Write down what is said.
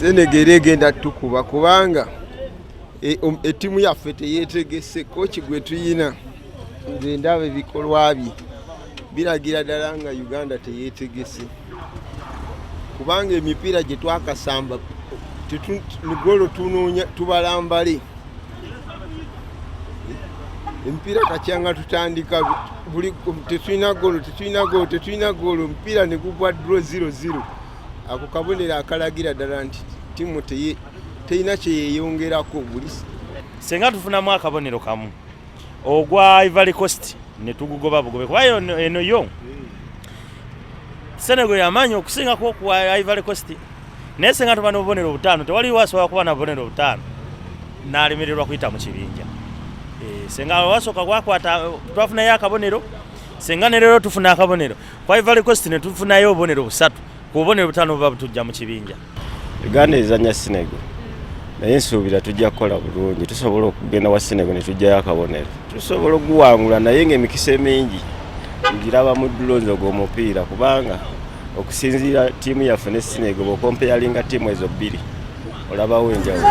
Senegal egenda tukuba kubanga etimu yaffe teyeetegese kochi gwe tuyina nze ndaba ebikolwa bye biragira ddala nga Uganda teyeetegese kubanga emipiira gye twakasamba golo tunoonya tubalambale emipiira kacyanga tutandika buli tetulina golo omupiira ne gugwa draw 0-0 ako kabonero akalagira ddala nti timu teyina kyeyeyongerako buli senga tufunamu akabonero kamu ogwa Ivory Coast ne tugugoba bugobe kwayo eno yo Senegal yamanyi okusingako ku Ivory Coast naye senga tuba n'obubonero butaano tewali wasobola kuba na bubonero butaano n'alemererwa kuyita mu kibinja senga wasooka gwakwata twafunayo akabonero senga ne leero tufuna akabonero kwa Ivory Coast ne tufunayo obubonero busatu ku bubonero butaano buba butujja mu kibinja. Uganda ezannya Senegal naye nsuubira tujja kukola bulungi tusobola okugenda wa Senegal ne tujjayo akabonero tusobola okuwangula naye ng'emikisa emingi ngiraba mu ddulonzo gw'omupiira kubanga okusinziira ttiimu yaffe ne Senegal bw'okompeyalinga ttiimu ezo bbiri olabawo enjawulo.